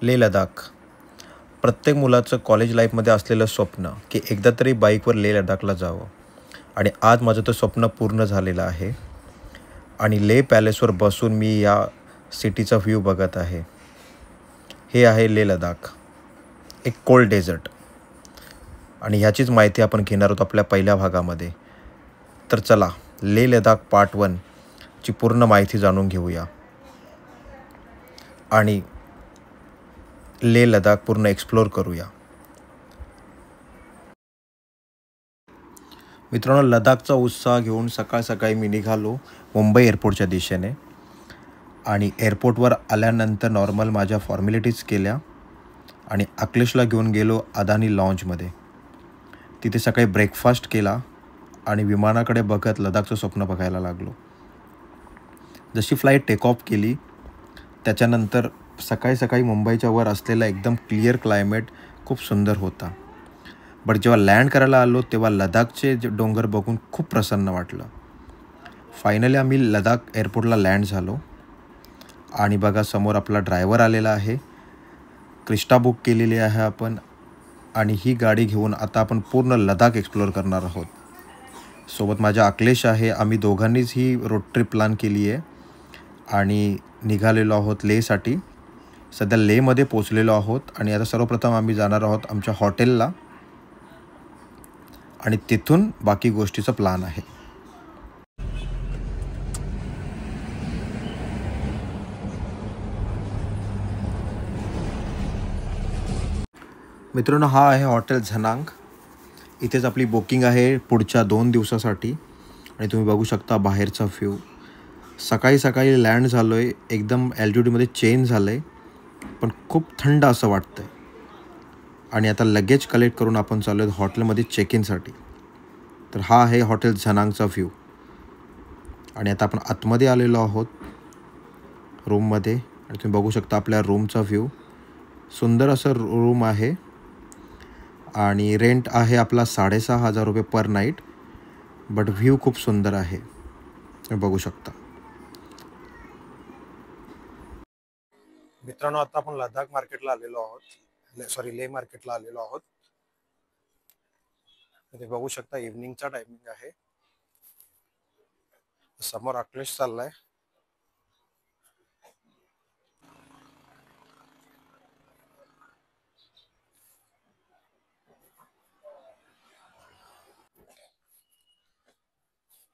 लेह लडाख. प्रत्येक मुलाचं कॉलेज लाईफमध्ये असलेलं स्वप्न की एकदा तरी बाईकवर लेह लडाखला जावं. आणि आज माझं ते स्वप्न पूर्ण झालेलं आहे. आणि लेह पॅलेसवर बसून मी या सिटीचा व्ह्यू बघत आहे. हे आहे लेह लडाख, एक कोल्ड डेझर्ट. आणि ह्याचीच माहिती आपण घेणार आहोत आपल्या पहिल्या भागामध्ये. तर चला, लेह लडाख पार्ट 1 ची पूर्ण माहिती जाणून घेऊया आणि लेह लडाख पूर्ण एक्सप्लोर करूया. मित्रांनो, लडाखचा उत्साह घेऊन सकाळ सकाळी मी निघालो मुंबई एअरपोर्टच्या दिशेने. आणि एअरपोर्टवर आल्यानंतर नॉर्मल माझ्या फॉर्मॅलिटीज केल्या आणि अखिलेशला घेऊन गेलो अदानी लॉन्जमध्ये. तिथे सकाळी ब्रेकफास्ट केला आणि विमानाकडे बघत लडाखचं स्वप्न बघायला लागलो. जशी फ्लाईट टेक ऑफ केली त्याच्यानंतर सकाळी सकाळी मुंबईच्या वर असलेला एकदम क्लिअर क्लायमेट खूप सुंदर होता. बट जेव्हा लँड करायला आलो तेव्हा लडाखचे डोंगर बघून खूप प्रसन्न वाटलं. फायनली आम्ही लडाख एअरपोर्टला लँड झालो. आणि बघा, समोर आपला ड्रायव्हर आलेला आहे. क्रिस्टा बुक केलेली आहे आपण. आणि ही गाडी घेऊन आता आपण पूर्ण लडाख एक्सप्लोअर करणार आहोत. सोबत माझा अखिलेश आहे. आम्ही दोघांनीच ही रोड ट्रिप प्लॅन केली आहे आणि निघालेलो आहोत लेहसाठी. सध्या लेहमध्ये पोचलेलो आहोत आणि आता सर्वप्रथम आम्ही जाणार आहोत आमच्या हॉटेलला आणि तिथून बाकी गोष्टीचा प्लॅन आहे. मित्रांनो, हा आहे हॉटेल झनांग. इथेच आपली बुकिंग आहे पुढच्या 2 दिवसासाठी. आणि तुम्ही बघू शकता बाहेरचा व्ह्यू. सकाळी सकाळी लँड झालो आहे. एकदम ॲल्टिट्यूडमध्ये चेंज झालं आहे, पण खूप थंड असं वाटतं आहे. आणि आता लगेज कलेक्ट करून आपण चाललो आहे हॉटेलमध्ये चेक इनसाठी. तर हा आहे हॉटेल झनांगचा व्ह्यू. आणि आता आपण आतमध्ये आलेलो आहोत रूममध्ये. आणि तुम्ही बघू शकता आपल्या रूमचा व्ह्यू. सुंदर असं रूम आहे. आणि रेंट आहे आपला 6,500 रुपये पर नाईट. बट व्ह्यू खूप सुंदर आहे, तुम्ही बघू शकता. मित्रांनो, आता आपण लडाख मार्केटला आलेलो आहोत. सॉरी, लेह मार्केटला आलेलो आहोत. तुम्ही बघू शकता इव्हनिंगचा टायमिंग आहे. समोर अखिलेश चाललाय.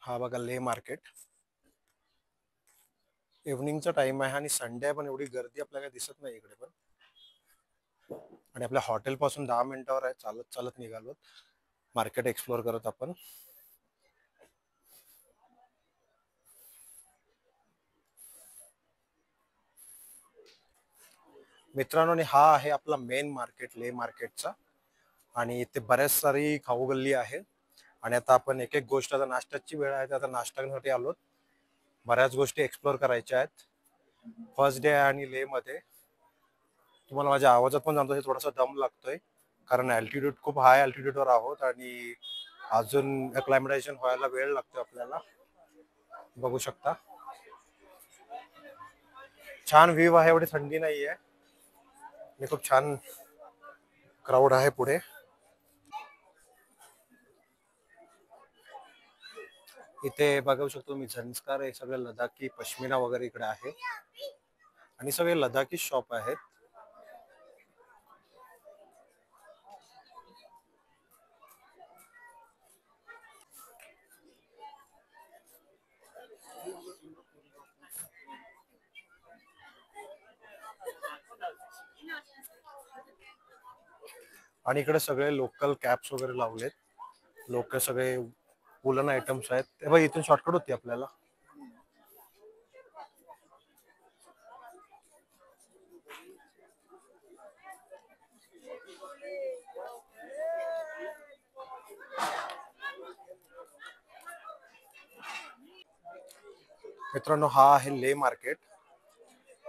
हा बघा लेह मार्केट. इव्हनिंगचा टाइम आहे आणि संडे आहे, पण एवढी गर्दी आपल्याला दिसत नाही इकडे पण. आणि आपल्या हॉटेल पासून 10 मिनिटावर आहे. चालत चालत निघालो मार्केट एक्सप्लोर करत आपण. मित्रांनो, हा आहे आपला मेन मार्केट लेह मार्केटचा. आणि इथे बऱ्याच सारी खाऊ गल्ली आहे. आणि आता आपण एक एक गोष्ट, आता नाश्त्याची वेळ आहे, आता नाश्ता करण्यासाठी आलोत. बऱ्याच गोष्टी एक्सप्लोर करायच्या आहेत. फर्स्ट डे आहे आणि लेह मध्ये तुम्हाला माझ्या आवाजात पण जाणतो थोडासा दम लागतोय, कारण अल्टिट्यूड खूप हाय अल्टिट्यूडवर आहोत आणि अजून अक्लायमेटायझेशन व्हायला वेळ लागतो आपल्याला. बघू शकता छान व्ह्यू आहे. एवढी थंडी नाही आहे आणि खूप छान क्राऊड आहे पुढे. इथे बघू शकतो मी झंस्कार हे सगळे लडाखी पश्मिना वगैरे इकडे आहे आणि सगळे लडाखी शॉप आहेत. आणि इकडे सगळे लोकल कॅप्स वगैरे लावलेत. लोक सगळे वुलन आयटम्स आहेत. ते बघ, इथून शॉर्टकट होती आपल्याला. मित्रांनो, हा आहे लेह मार्केट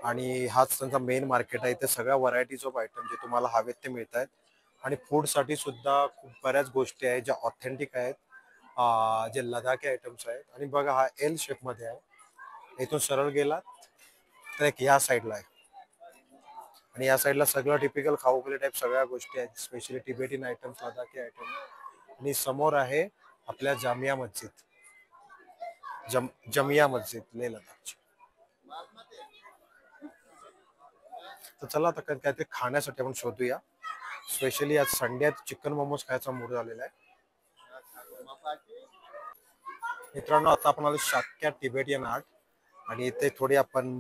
आणि हाच त्यांचा मेन मार्केट आहे. इथे सगळ्या व्हरायटीज ऑफ आयटम जे तुम्हाला हवेत ते मिळत आहेत. आणि फूड साठी सुद्धा खूप बऱ्याच गोष्टी आहेत ज्या ऑथेंटिक आहेत, जे लडाखी आयटम्स आहेत. आणि बघा, हा एल शेप मध्ये आहे. इथून सरळ गेला तर एक या साईडला आहे. आणि या साईडला सगळं टिपिकल खाऊगली टाईप सगळ्या गोष्टी आहेत, specially Tibetan items, Ladakhi item. आणि समोर आहे आपल्या जामिया मस्जिद, जमिया मस्जिद लेह लडाखची. तर चला आता काहीतरी खाण्यासाठी आपण शोधूया. स्पेशली आज संडे चिकन मोमोज खायचा मूड झालेला आहे. मित्रांनो आता आपण आलो शाक्या टिबेटियन आर्ट आणि इथे थोडी आपण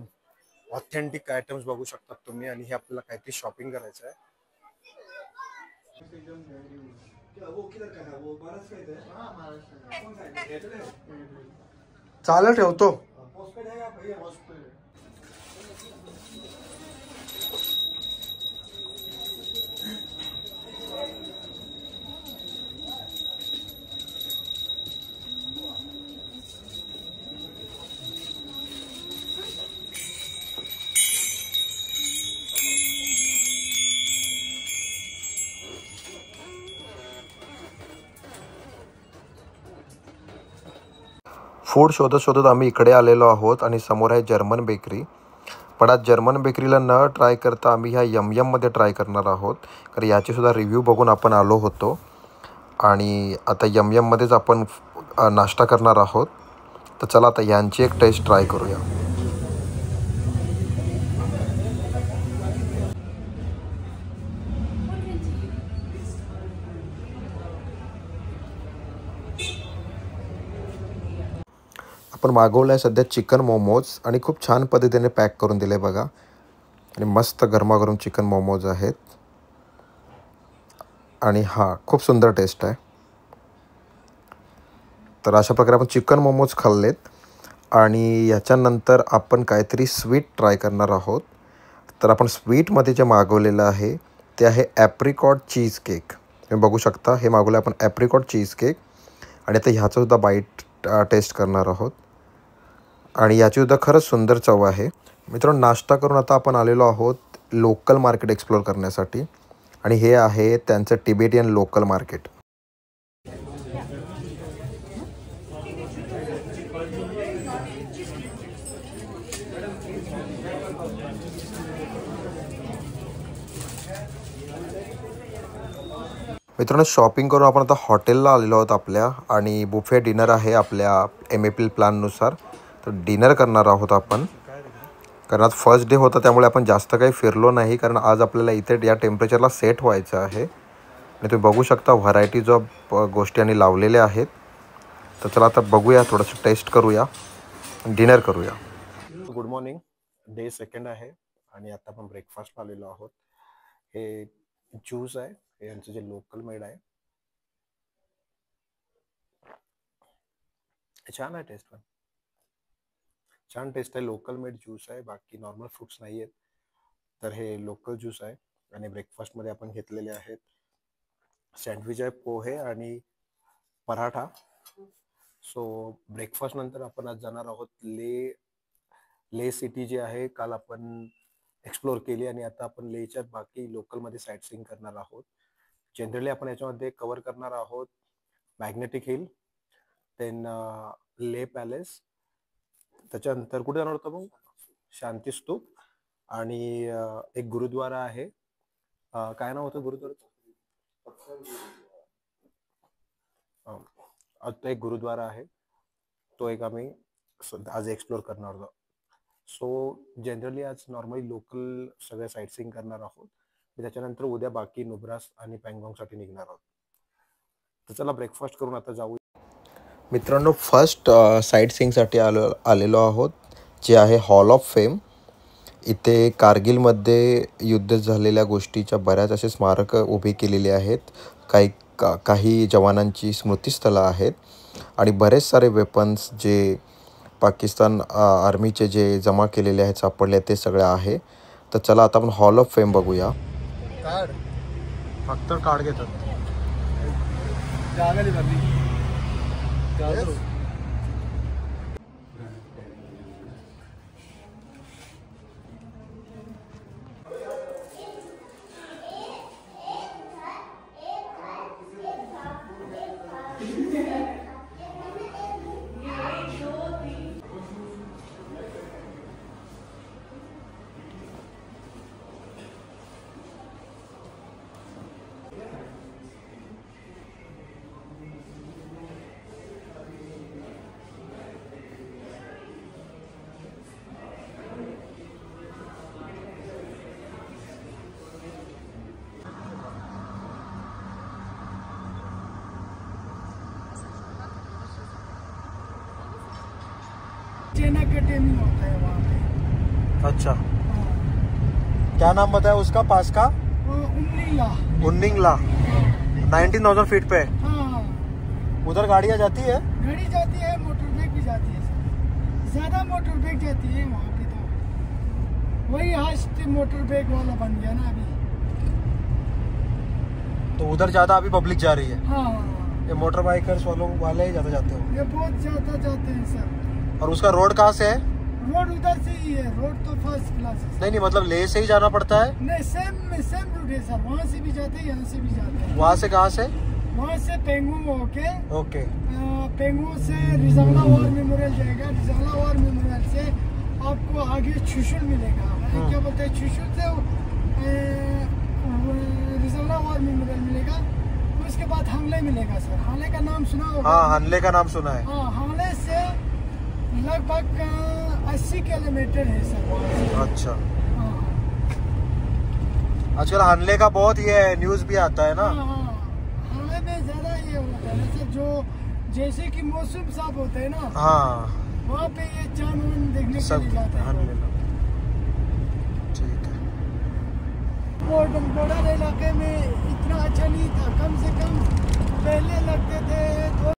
ऑथेंटिक आयटम्स बघू शकतात तुम्ही. आणि हे आपल्याला काहीतरी शॉपिंग करायचं आहे. चालेल ठेवतो. फूड शोधत शोधत आम्ही इकडे आलेलो आहोत आणि समोर आहे जर्मन बेकरी. पण आज जर्मन बेकरीला न ट्राय करता आम्ही ह्या यमयममध्ये ट्राय करणार आहोत, कारण याचीसुद्धा रिव्ह्यू बघून आपण आलो होतो. आणि आता यमयममध्येच आपण नाश्ता करणार आहोत. तर चला आता यांची एक टेस्ट ट्राय करूया. आपण मागवलं आहे सध्या चिकन मोमोज आणि खूप छान पद्धतीने पॅक करून दिले बघा. आणि मस्त गरमागरम चिकन मोमोज आहेत. आणि खूप सुंदर टेस्ट आहे. तर अशा प्रकारे आपण चिकन मोमोज खाल्लेत. आणि याच्यानंतर आपण काहीतरी स्वीट ट्राय करणार आहोत. तर आपण स्वीटमध्ये जे मागवलेलं आहे ते आहे ॲप्रिकॉट चीज केक. तुम्ही बघू शकता हे मागवलं आपण ॲप्रिकॉट चीज केक. आणि आता ह्याचंसुद्धा बाईट टेस्ट करणार आहोत. आणि याचीसुद्धा खरंच सुंदर चव आहे. मित्रांनो नाश्ता करून आता आपण आलेलो आहोत लोकल मार्केट एक्सप्लोअर करण्यासाठी. आणि हे आहे त्यांचं टिबेटियन लोकल मार्केट. मित्रांनो शॉपिंग करून आपण आता हॉटेलला आलेलो आहोत आपल्या. आणि बुफे डिनर आहे आपल्या MAP प्लॅननुसार. तर डिनर करणार आहोत आपण. कारण आज फर्स्ट डे होता त्यामुळे आपण जास्त काही फिरलो नाही, कारण आज आपल्याला इथे या टेम्परेचरला सेट व्हायचं आहे. आणि तुम्ही बघू शकता व्हरायटीज ऑफ गोष्टी आणि लावलेल्या आहेत. तर चला आता बघूया, थोडंसं टेस्ट करूया, डिनर करूया. Good morning. डे सेकंड आहे आणि आता आपण ब्रेकफास्टला आलेलो आहोत. हे ज्यूस आहे, हे यांचं जे लोकल मेड आहे. छान आहे, टेस्ट पण छान टेस्ट आहे. लोकल मेड ज्यूस आहे, बाकी नॉर्मल फ्रूट्स नाही आहेत. तर हे लोकल ज्यूस आहे. आणि ब्रेकफास्टमध्ये आपण घेतलेले आहेत सँडविच आहे, पोहे आणि पराठा. सो ब्रेकफास्ट नंतर आपण आज जाणार आहोत ले सिटी जी आहे, काल आपण एक्सप्लोअर केली. आणि आता आपण लेच्या बाकी लोकलमध्ये साईट सीइंग करणार आहोत. जनरली आपण याच्यामध्ये कव्हर करणार आहोत मॅग्नेटिक हिल, देन ले पॅलेस, त्याच्यानंतर कुठे जाणार होतं मग शांती स्तूप. आणि एक गुरुद्वारा आहे, काय नाव होतं गुरुद्वाराचं? तो एक गुरुद्वारा आहे, तो एक आम्ही आज एक्सप्लोअर करणार आहोत. सो जनरली आज नॉर्मली लोकल सगळ्या साईट सीइंग करणार आहोत. त्याच्यानंतर उद्या बाकी नुब्रास आणि पँगॉंगसाठी निघणार आहोत. तर चला ब्रेकफास्ट करून आता जाऊ. मित्रांनो फर्स्ट साईट सीइंगसाठी आलेलो आहोत, जे आहे हॉल ऑफ फेम. इथे कारगिलमध्ये युद्ध झालेल्या गोष्टीच्या बऱ्याच असे स्मारकं उभी केलेली आहेत. काही जवानांची स्मृतिस्थळं आहेत. आणि बरेच सारे वेपन्स जे पाकिस्तान आर्मीचे जे जमा केलेले आहेत, सापडले ते सगळे आहे. तर चला आता आपण हॉल ऑफ फेम बघूया. कार्ड फक्त कार्ड घेतात. चेना का ट्रेनिंग होता है वहाँ पे। अच्छा, हाँ। क्या नाम बताया उसका पास का? उन्नीला। उन्निंगला। 19,000 फीट पे। हाँ, उधर गाड़ियाँ जाती है? गाड़ी जाती है, मोटर बाइक भी जाती है सर। ज्यादा मोटर बाइक जाती है वहाँ पे, तो वही हास्ट मोटर बाइक वाला बन गया ना अभी। तो उधर ज्यादा अभी पब्लिक जा रही है। हाँ, ये मोटर बाइकर्स वाले ही ज्यादा जाते हो? ये बहुत ज्यादा जाते हैं सर। और उसका रोड कहाँ से है? रोड उधर से ही है, रोड तो फर्स्ट क्लास है। नहीं मतलब ले से ही जाना पड़ता है? नहीं, सेम रूट है सर, वहाँ से भी जाते हैं, यहाँ से भी जाते हैं। वहाँ से कहाँ से? वहाँ से पेंगू होके, ओके, पेंगू से रिजंगला वार मेमोरियल जाएगा। रिजंगला वार मेमोरियल से आपको आगे छुशुल मिलेगा। क्या बोलते हैं, छुशुल से रिजंगला वार मेमोरियल मिलेगा। उसके बाद हांगले मिलेगा सर। हांगले का नाम सुना होगा? हाँ, हानले का नाम सुना है। हाँ, हांगले से लगभग 80 किलोमीटर है सर वहाँ से। अच्छा, हाँ, आजकल हानले का बहुत ये न्यूज भी आता है ना। हाँ, हांगले में ज्यादा ये होता है ना सर, जो जैसे कि मौसम साफ होते हैं ना, हाँ, वहाँ पे ये चांद वांद देखने के सब लिए जाते हैं। हानले का। ठीक है। बॉर्डर इलाके में इतना अच्छा नहीं था, कम से कम पहले लगते थे तो।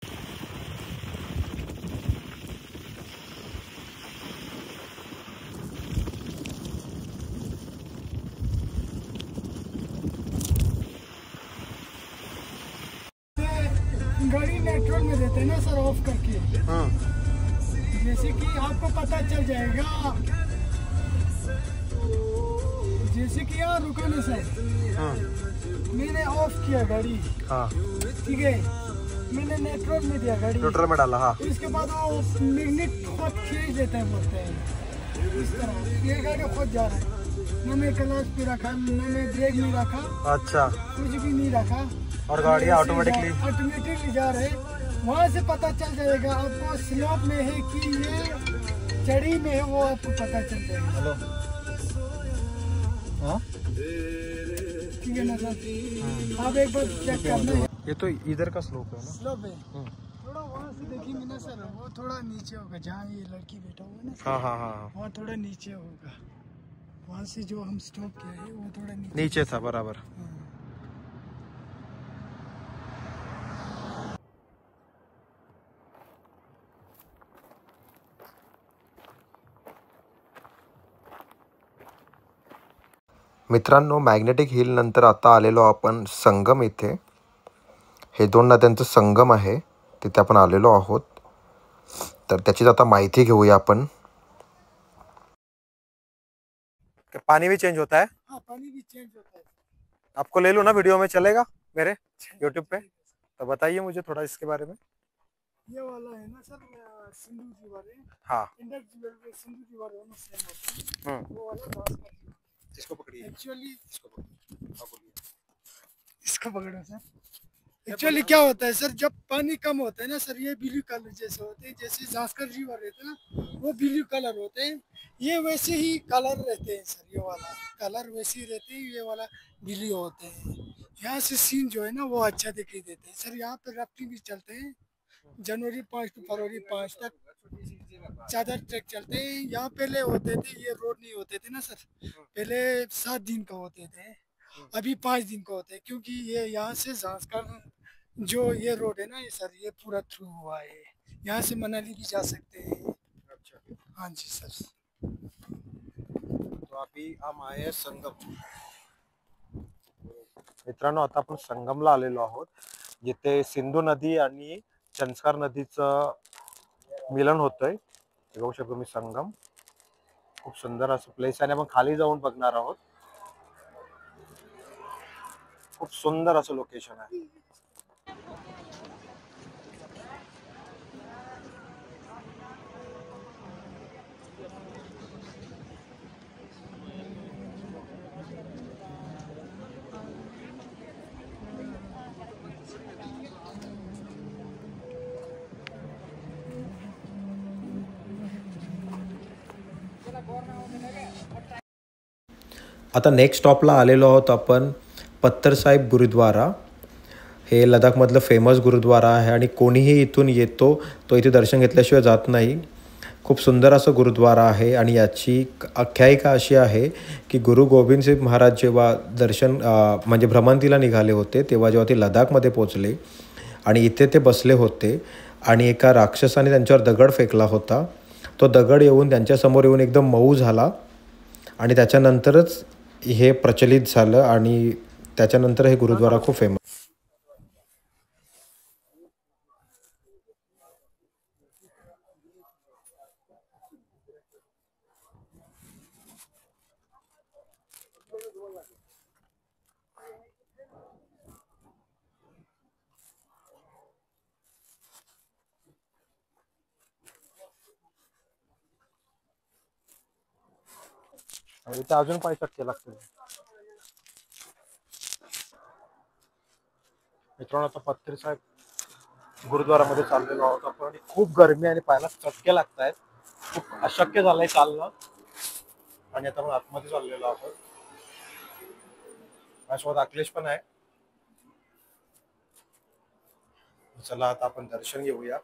गाड़ी नेटवर्क में रहते हैं ना सर, ऑफ करके। जैसे कि आपको पता चल जाएगा, जैसे कि यहाँ रुका ना सर, मैंने ऑफ किया गाड़ी। हाँ, ठीक है, मैंने नेटवर्क में दिया गाड़ी, न्यूट्रल में डाला। हाँ, इसके बाद वो मैग्नेट खुद खींच देता है, बोलते हैं इस तरह। ये गाड़ी खुद जा रहा है, न मैं क्लच पे रखा, न मैं ब्रेक में रखा, अच्छा, कुछ भी नहीं रखा, और गाड़ी ऑटोमेटिकली जा रहे। वहाँ से पता चल जाएगा आपको स्लोप में है कि ये चढ़ी में है, वो आपको पता चल जाएगा। हेलो, हाँ, ठीक है ना सर, आप एक बार चेक करना। ये तो इधर का स्लोप है ना? स्लोप है, थोड़ा वहाँ से देखेंगे ना सर, वो थोड़ा नीचे होगा, जहाँ ये लड़की बैठा हुआ है ना सर। हाँ हाँ हाँ, वहाँ थोड़ा नीचे होगा। वहाँ से जो हम स्टॉप किए हैं वो थोड़ा नीचे था बराबर। हाँ। मित्रांनो, मॅग्नेटिक हिल नंतर आता आलेलो आपण संगम इथे। हे दोन नद्यांचं संगम आहे, तिथे आपण आलेलो आहोत। तर त्याचीच आता माहिती घेऊया आपण। पानी भी चेंज होता है? हाँ, पानी भी चेंज होता है। आपको ले लूँ ना, वीडियो में चलेगा मेरे यूट्यूब पे? तो बताइए मुझे थोड़ा इसके बारे में। ये वाला है ना सर, सिंधु रिवर है। हाँ, इंडस रिवर, सिंधु रिवर दोनों सेम होते हैं। वो वाला घास का रिवर। इसको पकड़िए, एक्चुअली इसको पकड़िए। इसको पकड़ो सर। एक्चुअली क्या होता है सर, जब पानी कम होता है ना सर, ये ब्लू कलर जैसे होते हैं, जैसे जास्कर रिवर रहते हैं ना, वो ब्लू कलर होते हैं। ये वैसे ही कलर रहते हैं सर, ये वाला कलर वैसे ही रहते हैं, ये वाला ब्लू होते हैं। यहाँ से सीन जो है ना वो अच्छा दिखाई देते हैं सर। यहाँ पे राफ्टिंग भी चलते हैं, जनवरी 5 to फरवरी 5 तक चादर ट्रैक चलते हैं। यहाँ पहले होते थे, ये रोड नहीं होते थे ना सर, पहले 7 दिन का होते थे, अभी 5 दिन का होते हैं, क्योंकि ये यहाँ से जांसकर जो ये रोड है ना ये सर, ये पूरा थ्रू हुआ है। यहाँ से मनाली भी जा सकते हैं। अच्छा, हाँ जी सर। तो अभी हम आए संगम। मित्रांनो, आता आपण संगमला आलेलो आहोत, जिथे सिंधू नदी आणि चंद्रकार नदीचं मिलन होतंय। बघू शकतो मी संगम, खूप सुंदर असं प्लेस आहे। आपण खाली जाऊन बघणार आहोत, खूप सुंदर असं लोकेशन आहे। आता नेक्स्ट स्टॉपला आलेलो आहोत आपण पत्थर साहिब गुरुद्वारा। हे लडाखमधलं फेमस गुरुद्वारा आहे आणि कोणीही इथून येतो तो इथे दर्शन घेतल्याशिवाय जात नाही। खूप सुंदर असं गुरुद्वारा आहे आणि याची आख्यायिका अशी आहे की गुरु गोविंद सिंग महाराज जेव्हा म्हणजे भ्रमंतीला निघाले होते तेव्हा जेव्हा ते लडाखमध्ये पोचले आणि इथे ते बसले होते आणि एका राक्षसाने त्यांच्यावर दगड फेकला होता. तो दगड येऊन त्यांच्यासमोर येऊन एकदम मऊ झाला आणि त्याच्यानंतरच हे प्रचलित झालं आणि त्याच्यानंतर हे गुरुद्वारा खूप फेमस. इथे अजून 5 टक्के लागतील. मित्रांनो आता पत्तरी साहेब गुरुद्वारामध्ये चाललेलो आहोत आपण आणि खूप गरमी आणि पायाला चटके लागत आहेत. खूप अशक्य झालंय चालणं आणि आता आपण आतमध्ये चाललेलो आहोत. माझ्यासोबत अखिलेश पण आहे. चला आता आपण दर्शन घेऊया.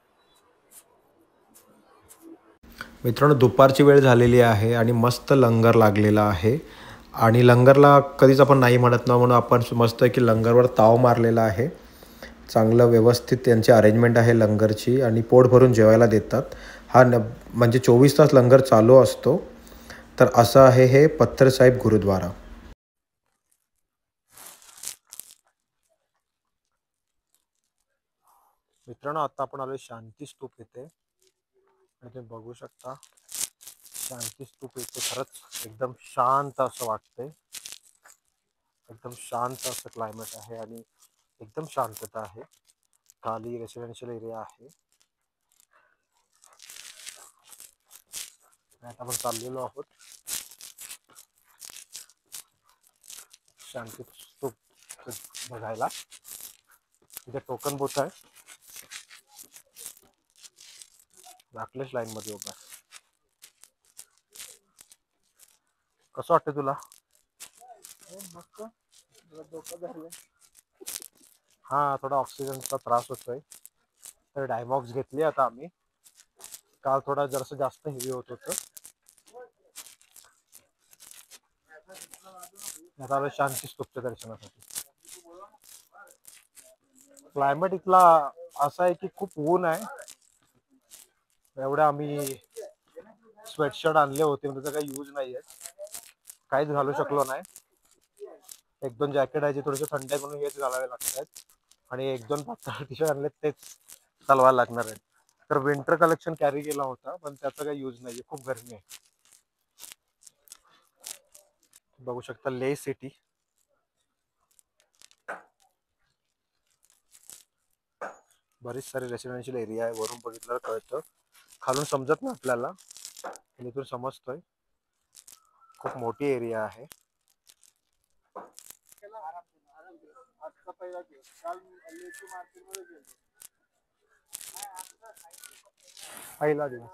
मित्रांनो दुपारची वेळ झालेली आहे आणि मस्त लंगर लागलेला आहे आणि लंगरला कधीच आपण नाही म्हणत ना, म्हणून आपण मस्त की लंगरवर ताव मारलेला आहे. चांगलं व्यवस्थित त्यांची अरेंजमेंट आहे लंगरची आणि पोट भरून जेवायला देतात. म्हणजे 24 तास लंगर चालू असतो. तर असं आहे हे पत्थर साहिब गुरुद्वारा. मित्रांनो आता आपण आलोय शांती स्तूप येथे आणि तुम्ही बघू शकता शांती स्तूप येथे खरंच एकदम शांत असं वाटतंय. एकदम शांत असं क्लायमेट आहे आणि एकदम शांतता आहे. खाली रेसिडेन्शियल एरिया आहे. आता आपण चाललेलो आहोत शांती स्तूप बघायला. इथे टोकन बूथ आहे. अखिलेश लाईन मध्ये उभा. कसं वाटतं तुला? हा थोडा ऑक्सिजनचा त्रास होतोय तर डायमॉक्स घेतली आता आम्ही. काल थोडा जरासं जास्त हेवी होत होतं. आता शांती स्तूपच्या दर्शनासाठी. क्लायमेट इथला असा आहे की खूप ऊन आहे. एवढं आम्ही स्वेटशर्ट आणले होते पण त्याचा काही यूज नाही आहे. काहीच घालू शकलो नाही. 1-2 जॅकेट आहे जे थोडेसे थंड आहे म्हणून हेच घालावे लागत आहेत आणि 1-2 पातळ टी शर्ट आणले तेच चालवायला लागणार आहेत. तर विंटर कलेक्शन कॅरी केला होता पण त्याचा काही यूज नाही. खूप गरमी आहे. बघू शकता ले सिटी. बरीच सारी रेसिडेन्शियल एरिया आहे. वरून बघितलं कळतं, खालून समजत नाही आपल्याला पण इथून समजतोय. खूप मोठी एरिया आहे. पहिला दिवस.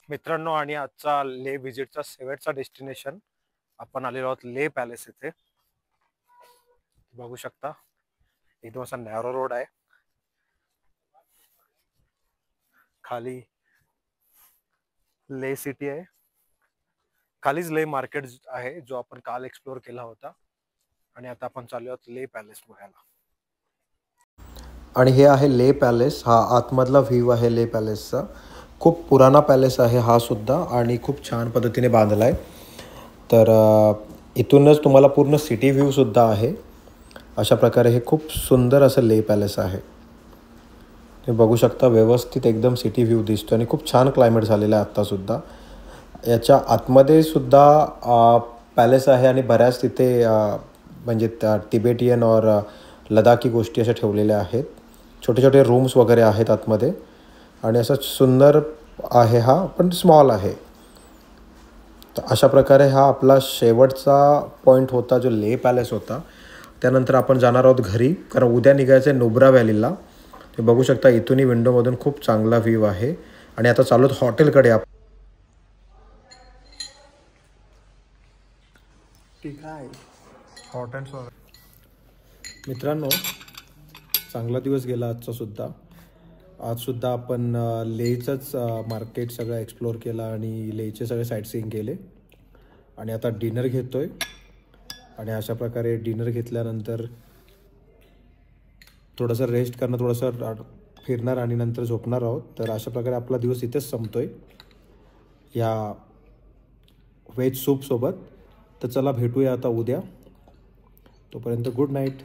मित्रांनो आणि आजचा ले व्हिजिटचा शेवटचा डेस्टिनेशन आपण आलेलो आहोत ले पॅलेस येथे. बघू शकता एकदम असा नॅरो रोड आहे. खाली ले सिटी आहे. खालीच ले मार्केट आहे जो आपण काल एक्सप्लोर केला होता आणि आता आपण चाललो आहोत ले पॅलेस बघायला. आणि हे आहे ले पॅलेस. हा आतमधला व्ह्यू आहे ले पॅलेसचा. खूप पुराणा पॅलेस आहे हा सुद्धा आणि खूप छान पद्धतीने बांधला आहे. तर इथूनच तुम्हाला पूर्ण सिटी व्ह्यू सुद्धा आहे. अशा प्रकारे हे खूप सुंदर असं ले पॅलेस आहे. तुम्ही बघू शकता व्यवस्थित एकदम सिटी व्ह्यू दिसतो आणि खूप छान क्लायमेट झालेलं आहे आत्तासुद्धा. याच्या आतमध्ये सुद्धा पॅलेस आहे आणि बऱ्याच तिथे म्हणजे तिबेटियन और लडाखी गोष्टी अशा ठेवलेल्या आहेत. छोटे छोटे रूम्स वगैरे आहेत आतमध्ये आणि असं सुंदर आहे हा पण स्मॉल आहे. तर अशा प्रकारे हा आपला शेवटचा पॉईंट होता जो ले पॅलेस होता. त्यानंतर आपण जाणार आहोत घरी कारण उद्या निघायचं आहे नुब्रा व्हॅलीला. ते बघू शकता इथूनही विंडोमधून खूप चांगला व्ह्यू आहे आणि आता चालू हॉटेलकडे. ठीक आहे हॉट अँड सॉर. मित्रांनो चांगला दिवस गेला आजचासुद्धा. आजसुद्धा आपण लेहचंच मार्केट सगळं एक्सप्लोअर केला आणि लेहचे सगळे साईटसीइंग केले. आणि आता डिनर घेतो आहे. आणि अशा प्रकारे डिनर घेतल्यानंतर थोडंसं रेस्ट करणं, थोडंसं फिरणार आणि नंतर झोपणार आहोत. तर अशा प्रकारे आपला दिवस इथेच संपतो आहे या व्हेज सूपसोबत. तर चला भेटूया आता उद्या. तोपर्यंत गुड नाईट.